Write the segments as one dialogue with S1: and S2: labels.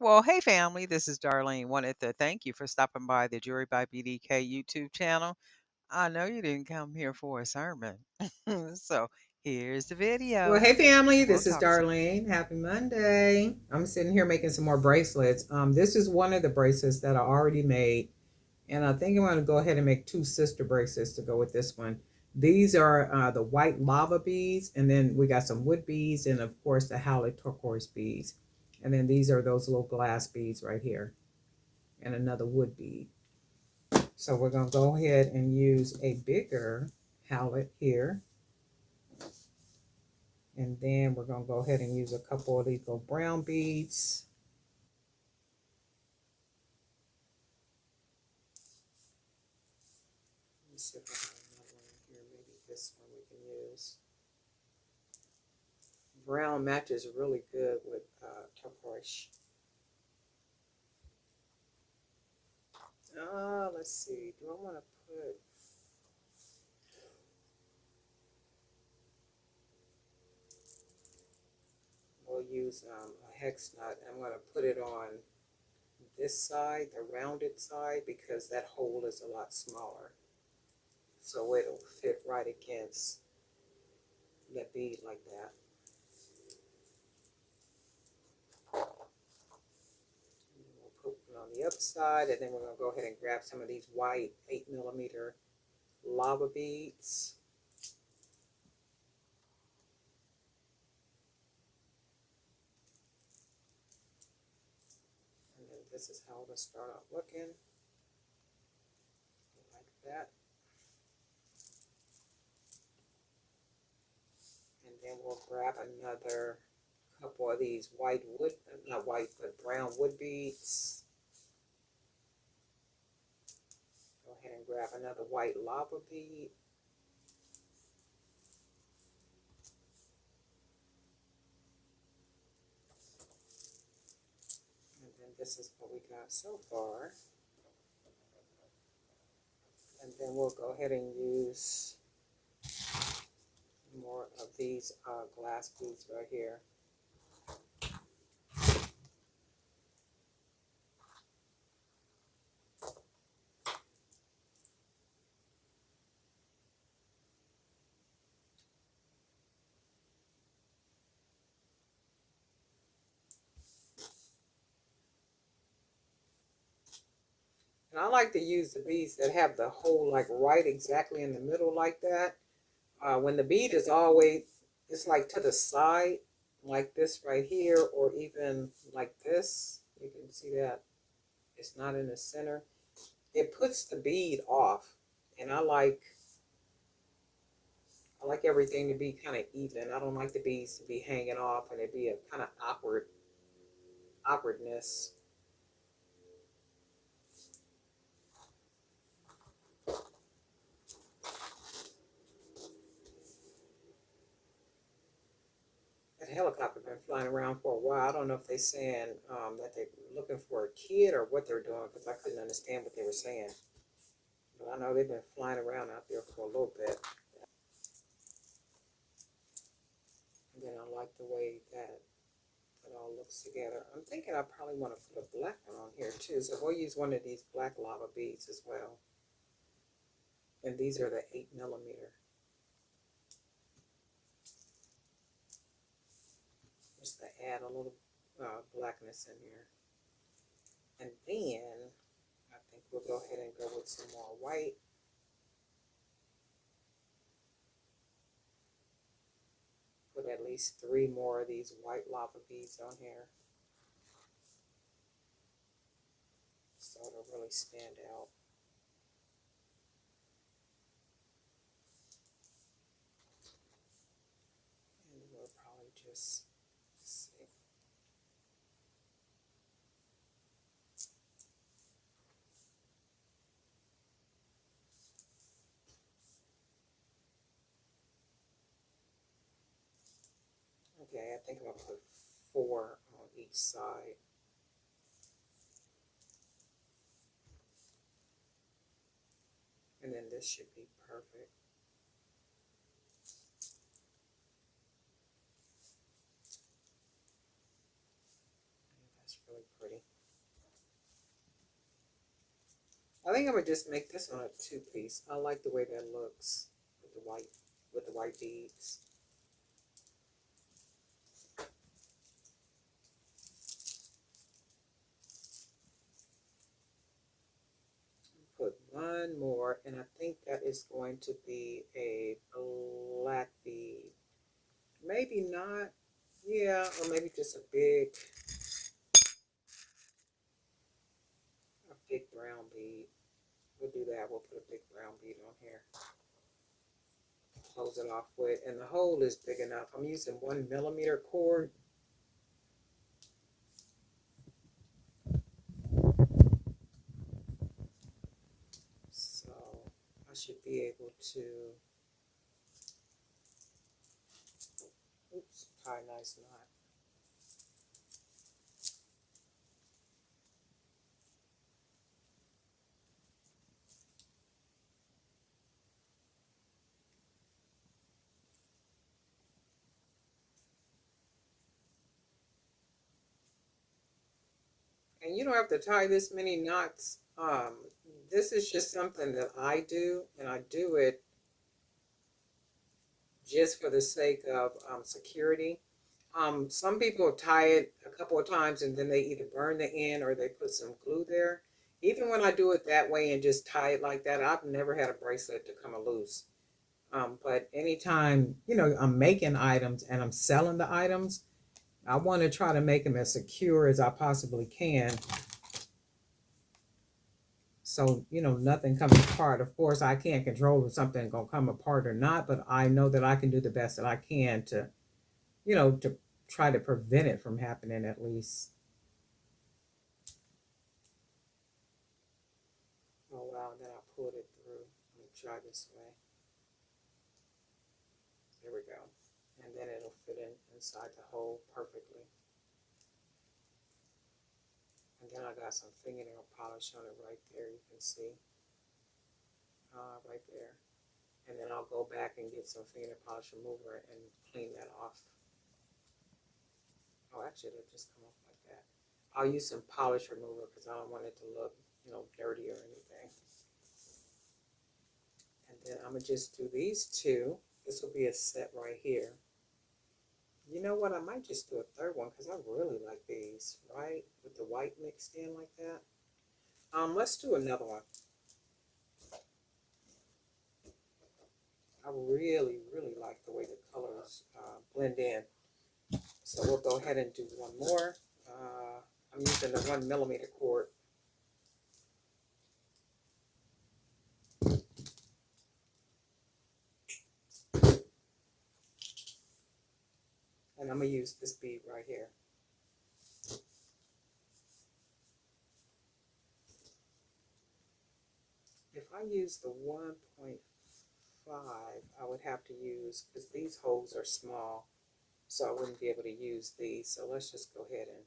S1: Well, hey family, this is Darlene. Wanted to thank you for stopping by the Jury by BDK YouTube channel. I know you didn't come here for a sermon. So here's the
S2: Well,
S1: video
S2: hey family,
S1: and we'll
S2: this is
S1: talk some.
S2: Darlene. Happy Monday. I'm sitting here making some more bracelets. This is one of the bracelets that I already made, and I think I'm going to go ahead and make two sister bracelets to go with this one. These are the white lava beads, and then we got some wood beads, and of course the howlett turquoise beads. And then these are those little glass beads right here, and another wood bead. So we're going to go ahead and use a bigger howlett here. And then we're going to go ahead and use a couple of these little brown beads. Let me see if I have another one here. Maybe this one we can use. Brown matches really good with turquoise. Let's see. Do I want to put... We'll use a hex nut. I'm going to put it on this side, the rounded side, because that hole is a lot smaller. So it'll fit right against the bead like that. We'll put one on the other side, and then we're going to go ahead and grab some of these white 8mm lava beads. And then this is how it'll start out looking, like that. And then we'll grab another couple of these white wood, not white, but brown wood beads. Go ahead and grab another white lava bead. And then this is what we got so far. And then we'll go ahead and use more of these glass beads right here. And I like to use the beads that have the hole like right exactly in the middle like that. When the bead is always, it's like to the side, like this right here, or even like this, you can see that it's not in the center. It puts the bead off, and I like everything to be kind of even. I don't like the beads to be hanging off and it be a kind of awkwardness. That helicopter been flying around for a while. I don't know if they're saying that they're looking for a kid or what they're doing, because I couldn't understand what they were saying. But I know they've been flying around out there for a little bit. And then I like the way that it all looks together. I'm thinking I probably want to put a black one on here too. So we'll use one of these black lava beads as well. And these are the 8mm. Just to add a little blackness in here. And then I think we'll go ahead and go with some more white. Put at least 3 more of these white lava beads on here, so it'll really stand out. And we'll probably just see. Okay, I think I'm gonna put 4 on each side. And then this should be perfect. That's really pretty. I think I'm gonna just make this one a two-piece. I like the way that looks with the white beads. Put one more, and I think that is going to be a black bead. Maybe not, yeah, or maybe just a big brown bead. We'll do that. We'll put a big brown bead on here. Close it off with, and the hole is big enough. I'm using 1 millimeter cord. So I should be able to, oops, tie a nice knot. And you don't have to tie this many knots. This is just something that I do, and I do it just for the sake of security. Some people tie it a couple of times and then they either burn the end or they put some glue there. Even when I do it that way and just tie it like that, I've never had a bracelet to come loose. But anytime, I'm making items and I'm selling the items, I want to try to make them as secure as I possibly can. So, nothing comes apart. Of course, I can't control if something's going to come apart or not, but I know that I can do the best that I can to try to prevent it from happening at least. Oh, wow. Then I pulled it through. Let me try this way. There we go. And then it'll fit inside the hole perfectly. And then I got some fingernail polish on it right there. You can see. Right there. And then I'll go back and get some fingernail polish remover and clean that off. Oh, actually, it'll just come off like that. I'll use some polish remover because I don't want it to look, dirty or anything. And then I'm going to just do these two. This will be a set right here. You know what? I might just do a third one because I really like these, right? With the white mixed in like that. Let's do another one. I really, really like the way the colors blend in. So we'll go ahead and do one more. I'm using the 1 millimeter cord. And I'm going to use this bead right here. If I use the 1.5, I would have to use, because these holes are small, so I wouldn't be able to use these. So let's just go ahead and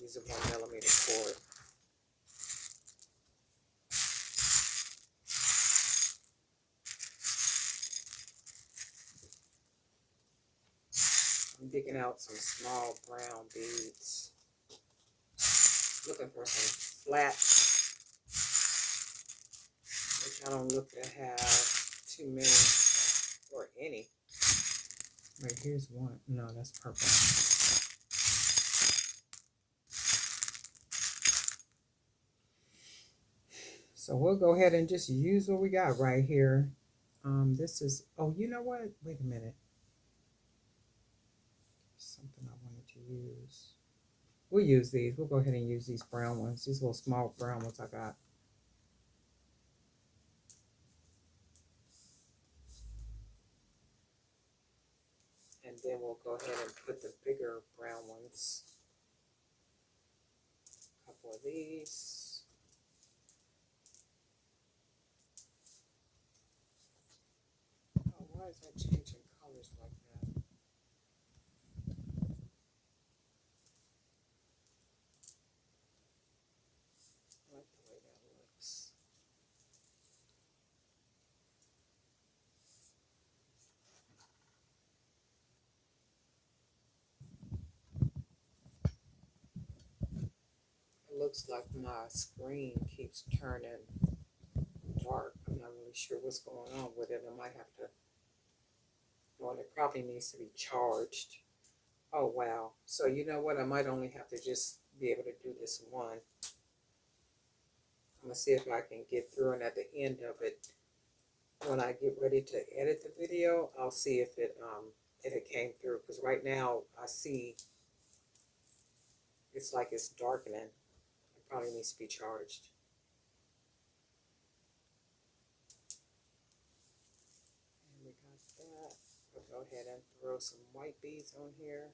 S2: use a 1 millimeter cord. I'm digging out some small brown beads. Looking for some flat, which I don't look to have too many or any. Right, here's one. No, that's purple. So we'll go ahead and just use what we got right here. This is, oh, you know what? Wait a minute. Something I wanted to use. We'll use these. We'll go ahead and use these brown ones. These little small brown ones I got. And then we'll go ahead and put the bigger brown ones. A couple of these. Oh, why is that changing colors like that? I like the way that looks. looks like my screen keeps turning dark. I'm not really sure what's going on with it. I might have to, well, it probably needs to be charged. Oh, wow. So you know what? I might only have to just be able to do this one. I'm going to see if I can get through, and at the end of it, when I get ready to edit the video, I'll see if it came through. Because right now I see it's like it's darkening. It probably needs to be charged. And we got that. We'll go ahead and throw some white beads on here.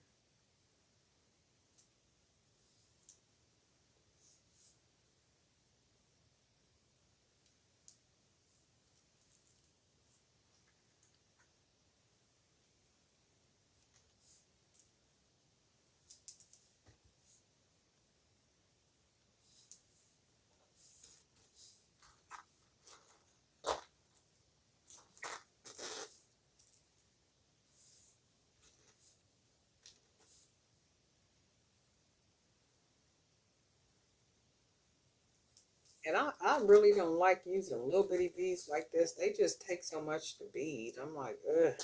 S2: And I really don't like using little bitty beads like this. They just take so much to bead. I'm like, ugh.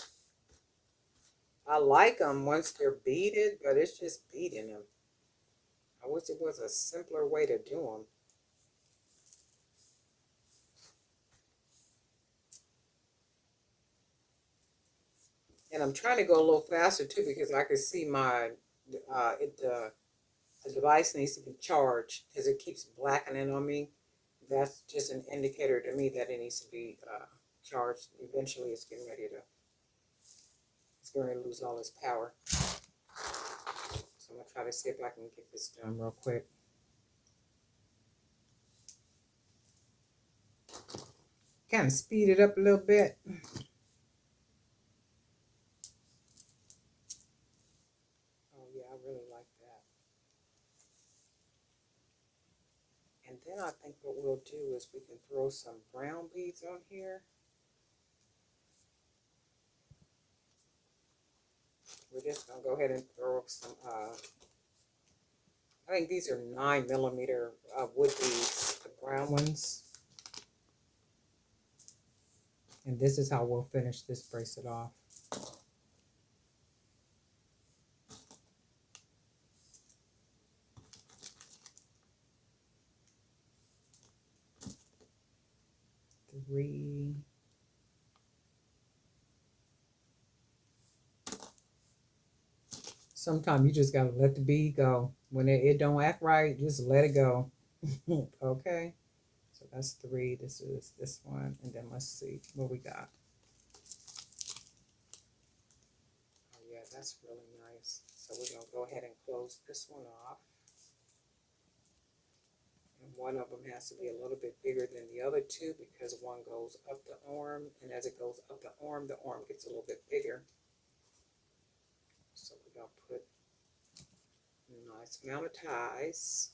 S2: I like them once they're beaded, but it's just beading them. I wish it was a simpler way to do them. And I'm trying to go a little faster too because I can see my the device needs to be charged because it keeps blackening on me. That's just an indicator to me that it needs to be charged. Eventually, it's going to lose all its power. So I'm gonna try to see if I can get this done real quick. Kind of speed it up a little bit. Oh yeah, I really like that. And then I think what we'll do is we can throw some brown beads on here. We're just gonna go ahead and throw some. I think these are 9mm wood beads, the brown ones. And this is how we'll finish this bracelet off. Three. Sometimes you just gotta let the bead go. When it don't act right, just let it go. Okay. So that's three. This is this one. And then let's see what we got. Oh yeah, that's really nice. So we're gonna go ahead and close this one off. And one of them has to be a little bit bigger than the other two because one goes up the arm, and as it goes up the arm gets a little bit bigger. So we're gonna put a nice amount of ties.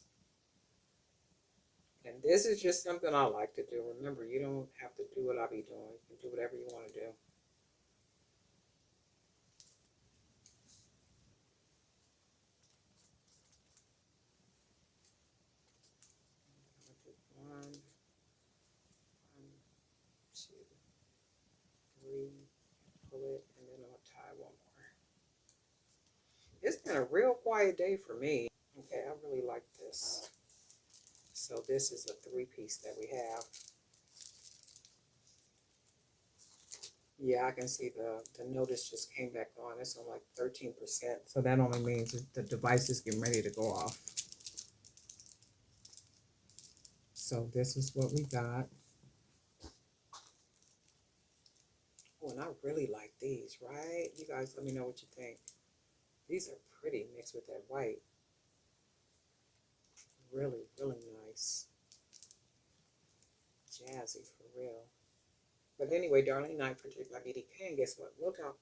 S2: And this is just something I like to do. Remember, you don't have to do what I be doing. You can do whatever you want to do. One, two, three, pull it, and then I'll tie one more. It's been a real quiet day for me. Okay, I really like this. So this is a three-piece that we have. Yeah, I can see the notice just came back on. It's on like 13%. So that only means the device is getting ready to go off. So this is what we got. Oh, and I really like these, right? You guys let me know what you think. These are pretty mixed with that white. Really, really nice. Jazzy for real. But anyway, darling, night for Chic by BDK. And guess what? We'll talk.